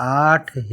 8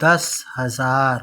10,000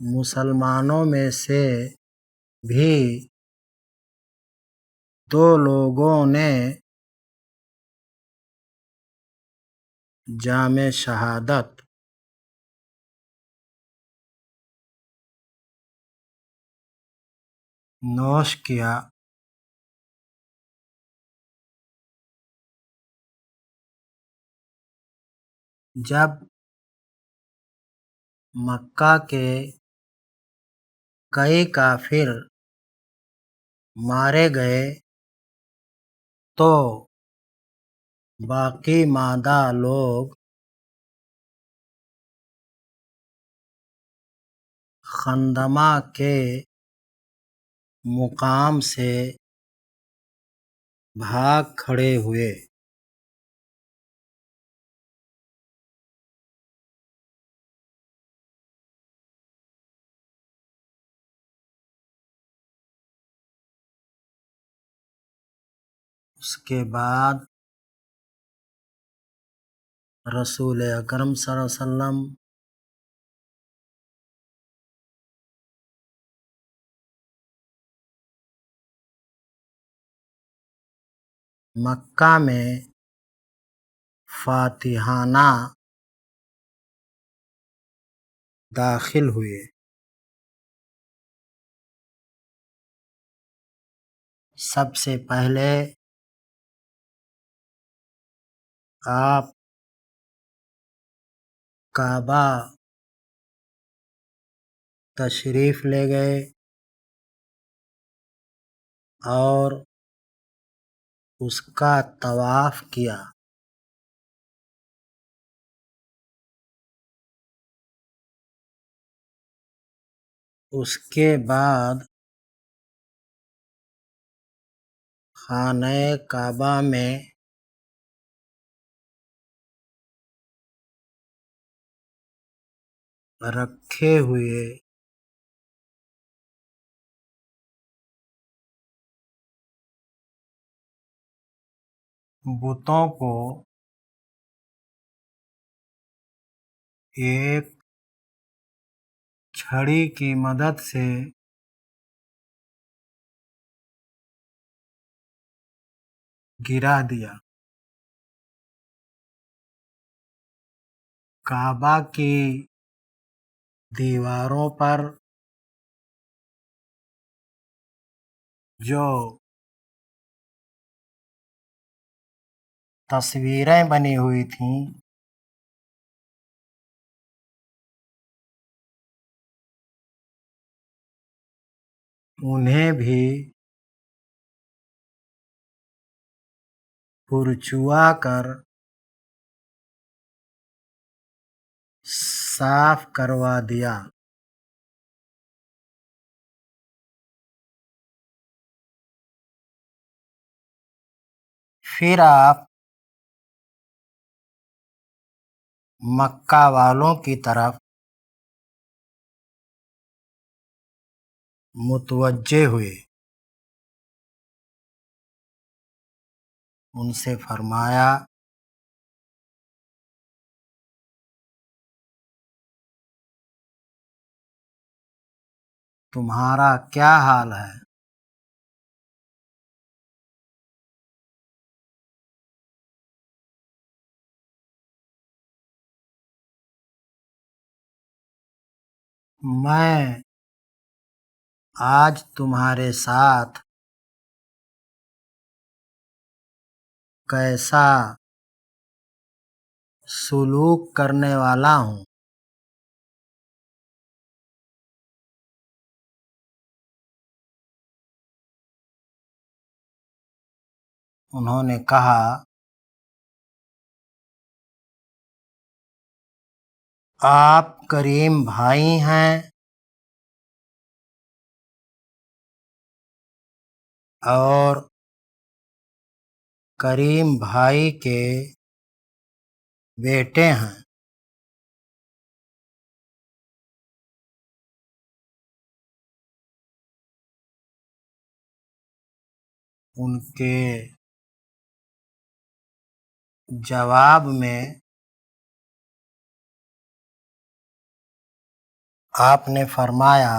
مسلمانوں میں سے بھی 2 لوگوں نے جام شہادت نوش کیا۔ جب مکہ کے کئی کافر مارے گئے تو باقی ماندہ لوگ خندمہ کے مقام سے بھاگ کھڑے ہوئے۔ اس کے بعد رسول اکرم صلی اللہ علیہ وسلم مکہ میں فاتحانہ داخل ہوئے۔ سب سے پہلے آپ کعبہ تشریف لے گئے اور اس کا طواف کیا۔ اس کے بعد خانہ کعبہ میں رکھے ہوئے بتوں کو ایک چھڑی کی مدد سے گرا دیا۔ کعبہ کی دیواروں پر جو تصویریں بنی ہوئی تھیں انہیں بھی پھرچوا کر صاف کروا دیا۔ پھر آپ مکہ والوں کی طرف متوجہ ہوئے۔ ان سے فرمایا تمہارا کیا حال ہے؟ میں آج تمہارے ساتھ کیسا سلوک کرنے والا ہوں؟ انہوں نے کہا آپ کریم بھائی ہیں اور کریم بھائی کے بیٹے ہیں۔ ان کے جواب میں آپ نے فرمایا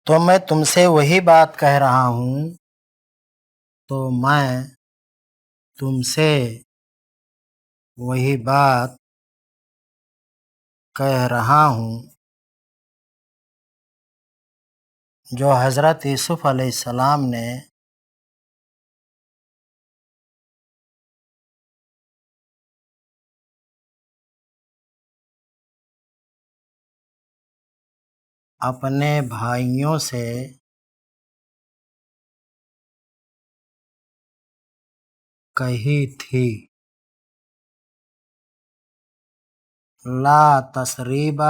تو میں تم سے وہی بات کہہ رہا ہوں، تو میں تم سے وہی بات کہہ رہا ہوں جو حضرت یوسف علیہ السلام نے اپنے بھائیوں سے کہی تھی، لا تثریب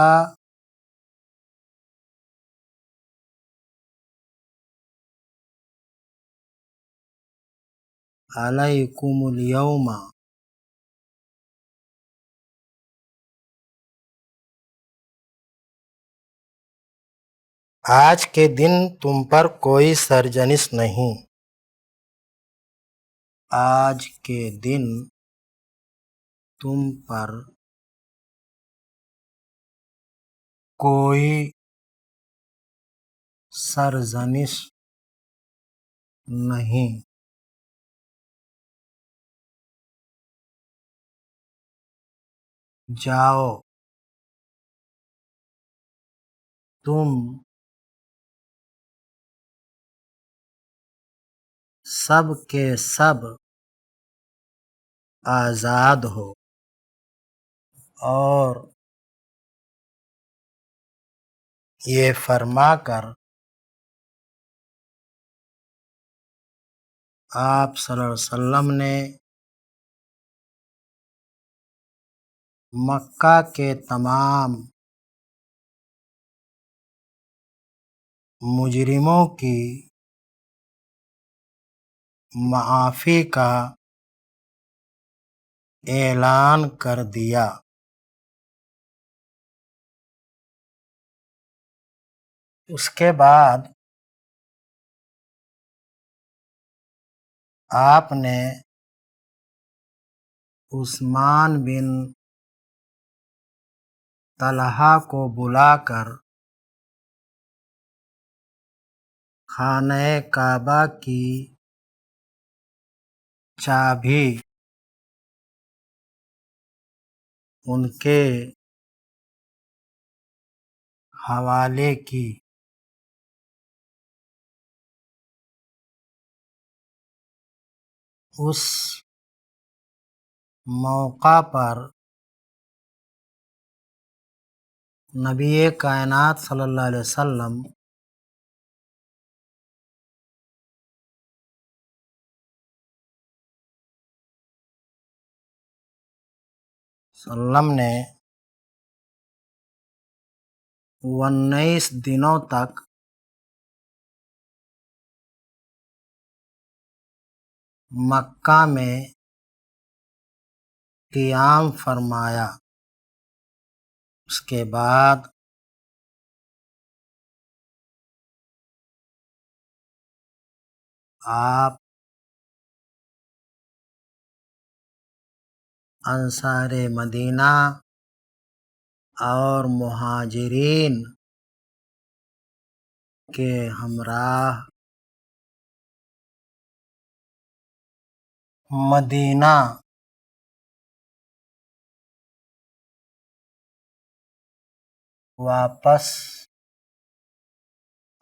علیکم اليوم، آج کے دن تم پر کوئی سرزنش نہیں، آج کے دن تم پر کوئی سرزنش نہیں، جاؤ تم سب کے سب آزاد ہو، اور یہ فرما کر آپ صلی اللہ علیہ وسلم نے مکہ کے تمام مجرموں کی معافی کا اعلان کر دیا۔ اس کے بعد آپ نے عثمان بن طلحہ کو بلا کر خانہ کعبہ کی چابی ان کے حوالے کی۔ اس موقع پر نبی کائنات صلی اللہ علیہ وسلم نے 19 دنوں تک مکہ میں قیام فرمایا۔ اس کے بعد آپ انصار مدینہ اور مہاجرین کے ہمراہ مدینہ واپس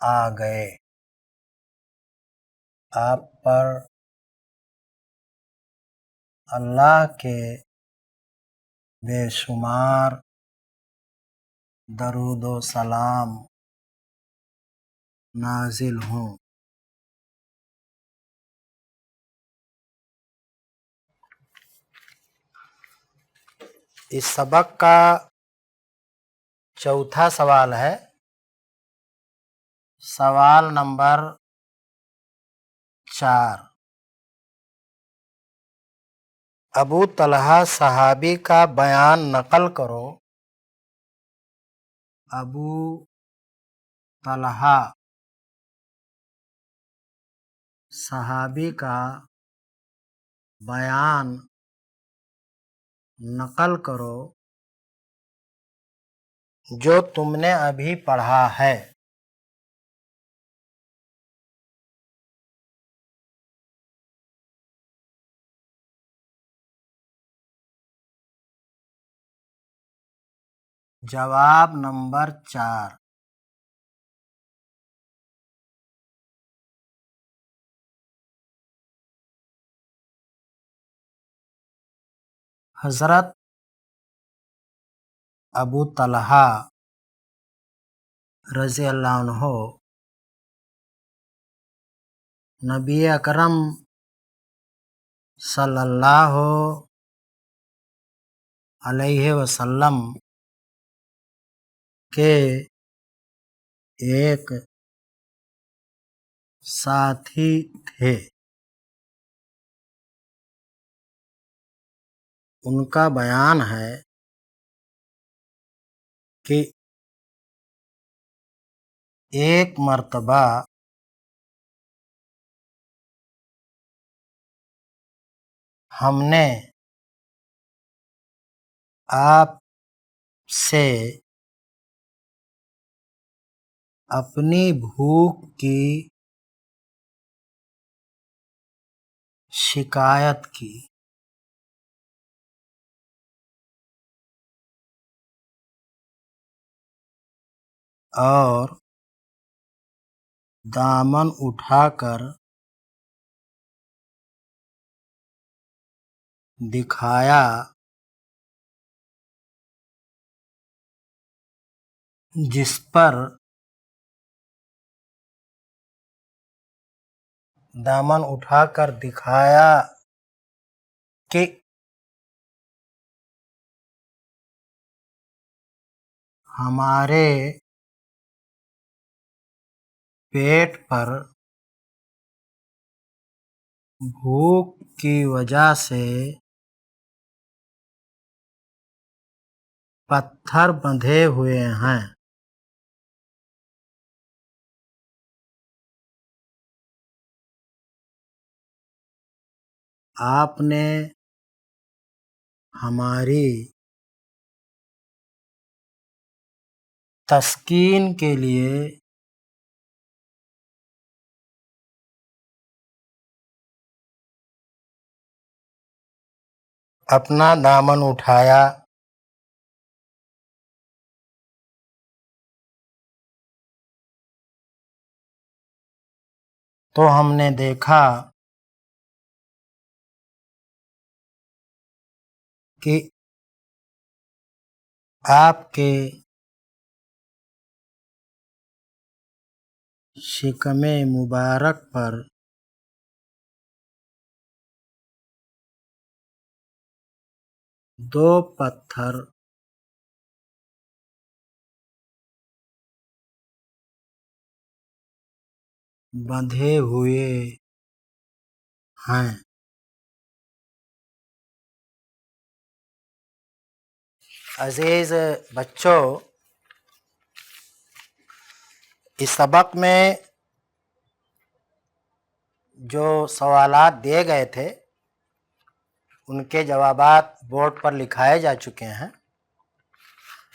آ گئے۔ آپ پر اللہ کے بے شمار درود و سلام نازل ہوں۔ اس سبق کا چوتھا سوال ہے، سوال نمبر 4۔ ابو طلحہ صحابی کا بیان نقل کرو۔ ابو طلحہ صحابی کا بیان نقل کرو جو تم نے ابھی پڑھا ہے۔ جواب نمبر 4، حضرت ابو طلحہ رضی اللہ عنہ نبی اکرم صلی اللہ علیہ وسلم کے ایک ساتھی تھے۔ ان کا بیان ہے کہ ایک مرتبہ ہم نے آپ سے اپنی بھوک کی شکایت کی اور دامن اٹھا کر دکھایا، جس پر دامن اٹھا کر دکھایا کہ ہمارے پیٹ پر بھوک کی وجہ سے پتھر بندھے ہوئے ہیں۔ آپ نے ہماری تسکین کے لیے اپنا دامن اٹھایا تو ہم نے دیکھا کہ آپ کے شکم مبارک پر دو پتھر بندھے ہوئے ہیں۔ عزیز بچوں، اس سبق میں جو سوالات دیے گئے تھے ان کے جوابات بورڈ پر لکھائے جا چکے ہیں،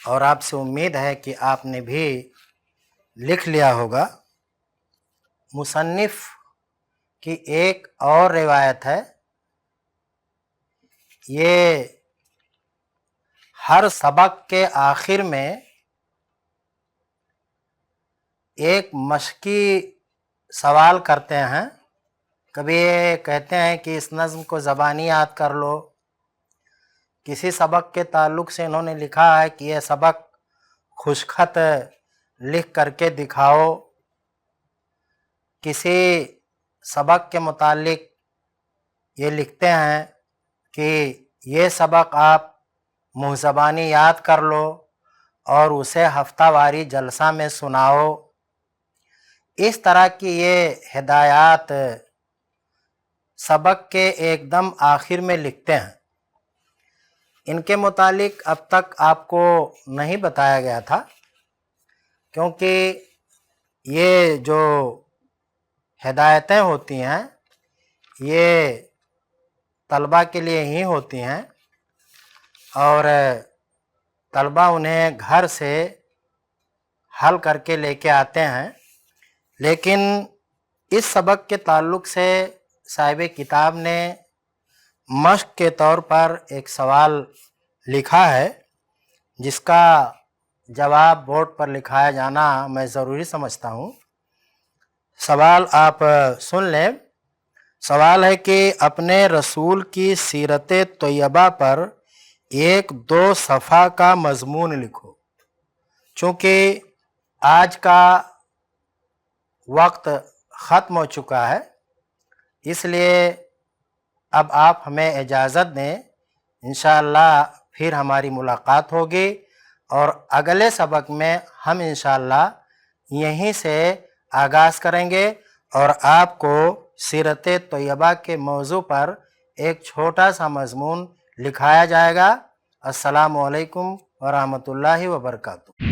اور آپ سے امید ہے کہ آپ نے بھی لکھ لیا ہوگا۔ مصنف کی ایک اور روایت ہے، یہ ہر سبق کے آخر میں ایک مشقی سوال کرتے ہیں۔ کبھی یہ کہتے ہیں کہ اس نظم کو زبانی یاد کر لو، کسی سبق کے تعلق سے انہوں نے لکھا ہے کہ یہ سبق خوش خط لکھ کر کے دکھاؤ، کسی سبق کے متعلق یہ لکھتے ہیں کہ یہ سبق آپ منہ زبانی یاد کر لو اور اسے ہفتہ واری جلسہ میں سناؤ۔ اس طرح کی یہ ہدایات سبق کے ایک دم آخر میں لکھتے ہیں۔ ان کے متعلق اب تک آپ کو نہیں بتایا گیا تھا، کیونکہ یہ جو ہدایتیں ہوتی ہیں یہ طلبہ کے لیے ہی ہوتی ہیں اور طلبہ انہیں گھر سے حل کر کے لے کے آتے ہیں، لیکن اس سبق کے تعلق سے صاحب کتاب نے مشق کے طور پر ایک سوال لکھا ہے جس کا جواب بورڈ پر لکھایا جانا میں ضروری سمجھتا ہوں۔ سوال آپ سن لیں۔ سوال ہے کہ اپنے رسول کی سیرت طیبہ پر 1-2 صفحہ کا مضمون لکھو۔ چونکہ آج کا وقت ختم ہو چکا ہے، اس لیے اب آپ ہمیں اجازت دیں، انشاءاللہ پھر ہماری ملاقات ہوگی اور اگلے سبق میں ہم انشاءاللہ یہیں سے آغاز کریں گے اور آپ کو سیرت طیبہ کے موضوع پر ایک چھوٹا سا مضمون لکھایا جائے گا۔ السلام علیکم ورحمۃ اللہ وبرکاتہ۔